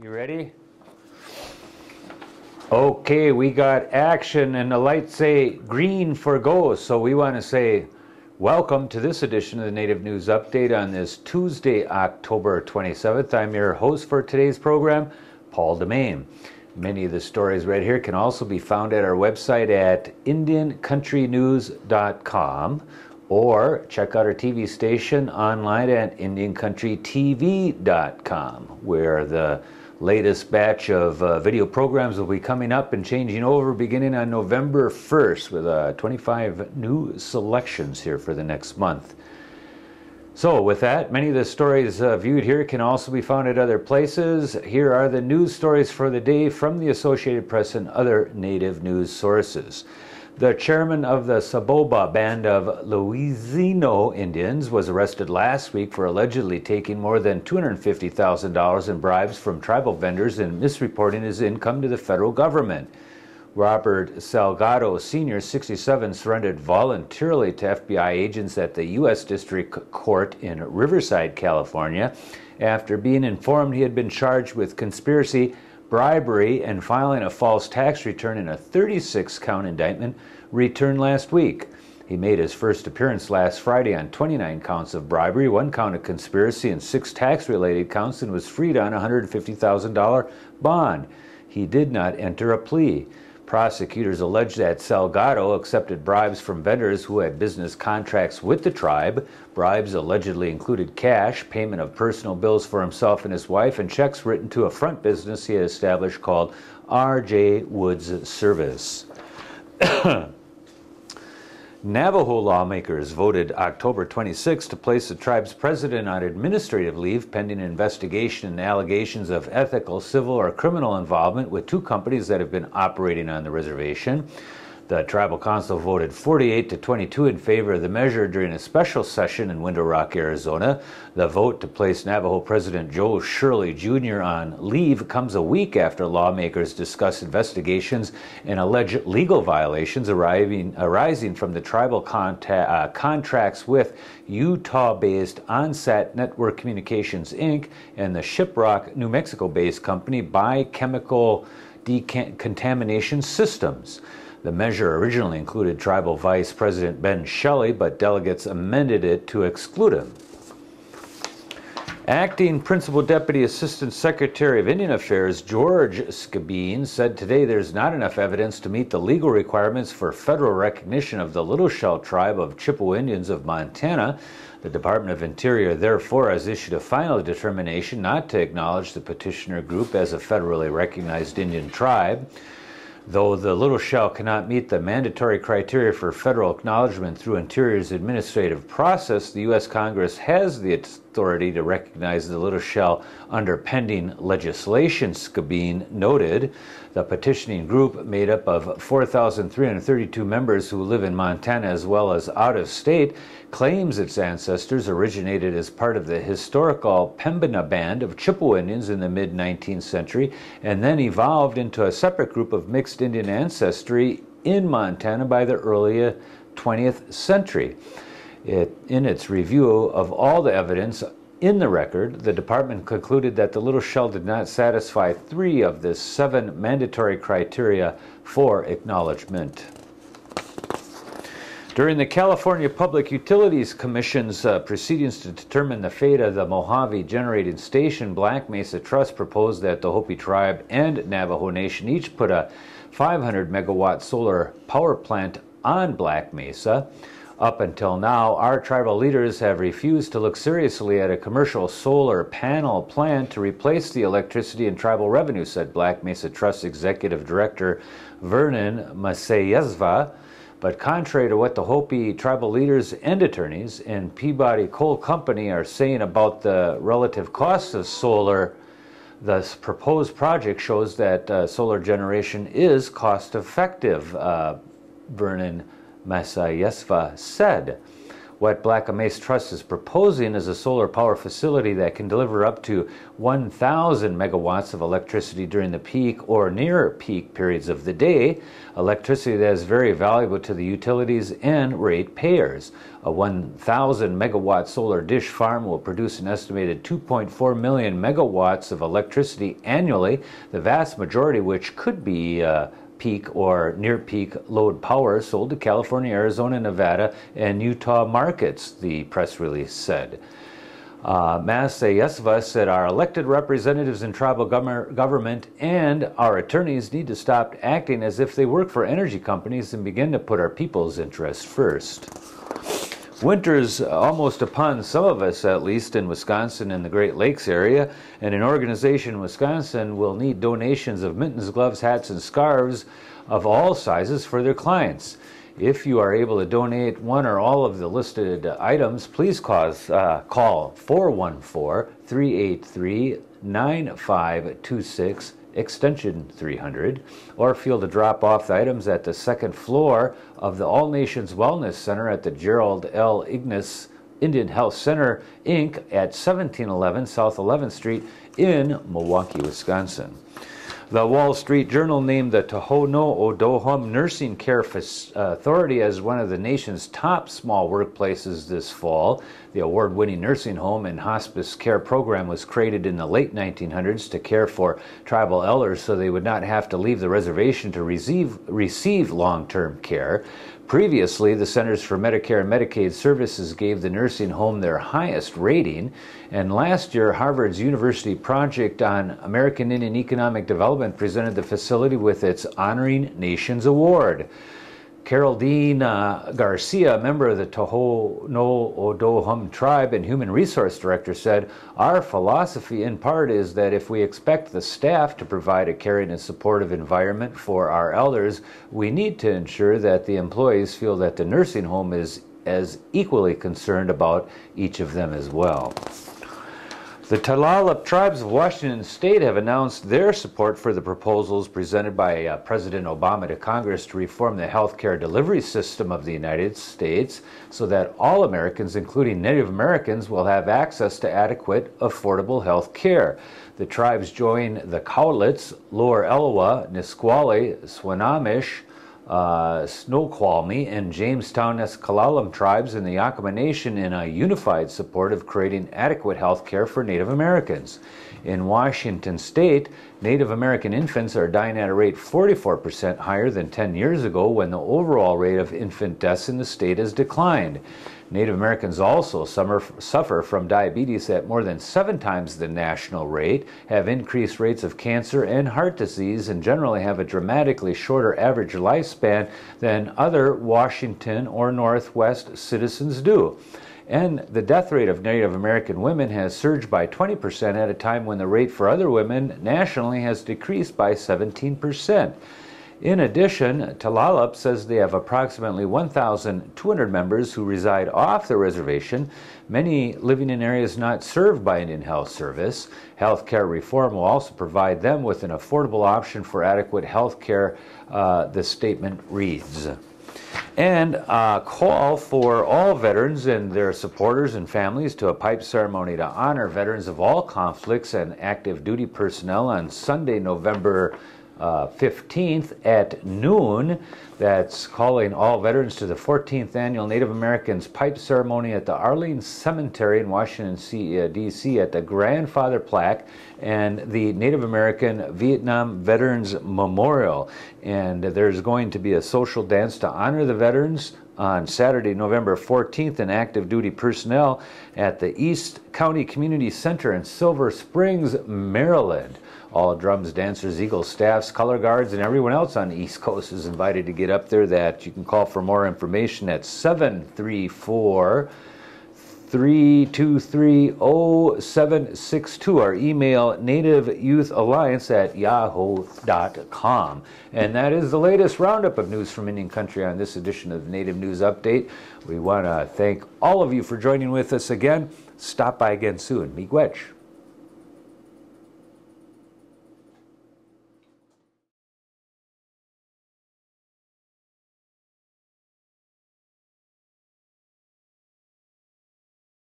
You ready? Okay, we got action and the lights say green for go, so we want to say welcome to this edition of the Native News Update on this Tuesday, October 27th. I'm your host for today's program, Paul Demain. Many of the stories right here can also be found at our website at IndianCountryNews.com or check out our TV station online at IndianCountryTV.com, where the latest batch of video programs will be coming up and changing over beginning on November 1st with 25 new selections here for the next month. So with that, many of the stories viewed here can also be found at other places. Here are the news stories for the day from the Associated Press and other Native news sources. The chairman of the Saboba Band of Louisiano Indians was arrested last week for allegedly taking more than $250,000 in bribes from tribal vendors and misreporting his income to the federal government. Robert Salgado Sr., 67, surrendered voluntarily to FBI agents at the U.S. District Court in Riverside, California, after being informed he had been charged with conspiracy, bribery, and filing a false tax return in a 36-count indictment returned last week. He made his first appearance last Friday on 29 counts of bribery, 1 count of conspiracy, and 6 tax-related counts, and was freed on a $150,000 bond. He did not enter a plea. Prosecutors allege that Salgado accepted bribes from vendors who had business contracts with the tribe. Bribes allegedly included cash, payment of personal bills for himself and his wife, and checks written to a front business he had established called R.J. Woods Service. Navajo lawmakers voted October 26 to place the tribe's president on administrative leave pending investigation and allegations of ethical, civil, or criminal involvement with 2 companies that have been operating on the reservation. The Tribal Council voted 48 to 22 in favor of the measure during a special session in Window Rock, Arizona. The vote to place Navajo President Joe Shirley Jr. on leave comes a week after lawmakers discussed investigations and alleged legal violations arising from the tribal contracts with Utah-based Onsat Network Communications, Inc. and the Shiprock, New Mexico-based company Biochemical Decontamination Systems. The measure originally included Tribal Vice President Ben Shelley, but delegates amended it to exclude him. Acting Principal Deputy Assistant Secretary of Indian Affairs George Skabeen said today there's not enough evidence to meet the legal requirements for federal recognition of the Little Shell Tribe of Chippewa Indians of Montana. The Department of Interior therefore has issued a final determination not to acknowledge the petitioner group as a federally recognized Indian tribe. Though the Little Shell cannot meet the mandatory criteria for federal acknowledgement through Interior's administrative process, the U.S. Congress has the authority to recognize the Little Shell under pending legislation, Skabeen noted. The petitioning group, made up of 4,332 members who live in Montana as well as out of state, claims its ancestors originated as part of the historical Pembina Band of Chippewa Indians in the mid-19th century and then evolved into a separate group of mixed Indian ancestry in Montana by the early 20th century. In its review of all the evidence in the record, the department concluded that the Little Shell did not satisfy 3 of the 7 mandatory criteria for acknowledgement. During the California Public Utilities Commission's proceedings to determine the fate of the Mojave Generating Station, Black Mesa Trust proposed that the Hopi Tribe and Navajo Nation each put a 500-megawatt solar power plant on Black Mesa. Up until now, our tribal leaders have refused to look seriously at a commercial solar panel plant to replace the electricity and tribal revenue, said Black Mesa Trust Executive Director Vernon Masayezva. But contrary to what the Hopi tribal leaders and attorneys and Peabody Coal Company are saying about the relative costs of solar, the proposed project shows that solar generation is cost-effective, Vernon Masayezva said. What Black & Mace Trust is proposing is a solar power facility that can deliver up to 1,000 megawatts of electricity during the peak or near peak periods of the day, electricity that is very valuable to the utilities and ratepayers. A 1,000 megawatt solar dish farm will produce an estimated 2.4 million megawatts of electricity annually, the vast majority of which could be peak or near peak load power sold to California, Arizona, Nevada, and Utah markets, the press release said. Yesva said our elected representatives in tribal government and our attorneys need to stop acting as if they work for energy companies and begin to put our people's interests first. Winter's almost upon some of us, at least in Wisconsin and the Great Lakes area, and an organization in Wisconsin will need donations of mittens, gloves, hats, and scarves of all sizes for their clients. If you are able to donate one or all of the listed items, please call 414-383-9526, extension 300, or feel to drop off the items at the second floor of the All Nations Wellness Center at the Gerald L. Ignace Indian Health Center, Inc. at 1711 South 11th Street in Milwaukee, Wisconsin. The Wall Street Journal named the Tohono O'odham Nursing Care Authority as one of the nation's top small workplaces this fall. The award-winning nursing home and hospice care program was created in the late 1900s to care for tribal elders so they would not have to leave the reservation to receive long-term care. Previously, the Centers for Medicare and Medicaid Services gave the nursing home their highest rating, and last year, Harvard's University Project on American Indian Economic Development presented the facility with its Honoring Nations Award. Carol Dean Garcia, a member of the Tohono O'odham tribe and human resource director, said, our philosophy in part is that if we expect the staff to provide a caring and supportive environment for our elders, we need to ensure that the employees feel that the nursing home is as equally concerned about each of them as well. The Tulalip tribes of Washington State have announced their support for the proposals presented by President Obama to Congress to reform the health care delivery system of the United States so that all Americans, including Native Americans, will have access to adequate, affordable health care. The tribes join the Cowlitz, Lower Elwha, Nisqually, Swinomish, Snoqualmie, and Jamestown Escalalam tribes in the Yakama Nation in a unified support of creating adequate health care for Native Americans. In Washington State, Native American infants are dying at a rate 44% higher than 10 years ago when the overall rate of infant deaths in the state has declined. Native Americans also suffer from diabetes at more than 7 times the national rate, have increased rates of cancer and heart disease, and generally have a dramatically shorter average lifespan than other Washington or Northwest citizens do. And the death rate of Native American women has surged by 20% at a time when the rate for other women nationally has decreased by 17%. In addition, Tulalip says they have approximately 1,200 members who reside off the reservation, many living in areas not served by Indian Health Service. Health care reform will also provide them with an affordable option for adequate health care, the statement reads. And a call for all veterans and their supporters and families to a pipe ceremony to honor veterans of all conflicts and active duty personnel on Sunday, November 15th at noon. That's calling all veterans to the 14th Annual Native Americans Pipe Ceremony at the Arlene Cemetery in Washington, D.C. at the Grandfather Plaque and the Native American Vietnam Veterans Memorial. And there's going to be a social dance to honor the veterans on Saturday, November 14th, and active duty personnel at the East County Community Center in Silver Springs, Maryland. All drums, dancers, Eagle staffs, color guards, and everyone else on the East Coast is invited to get up there. That you can call for more information at 734-323-0762 or email nativeyouthalliance@yahoo.com. And that is the latest roundup of news from Indian Country on this edition of the Native News Update. We want to thank all of you for joining with us again. Stop by again soon. Miigwech.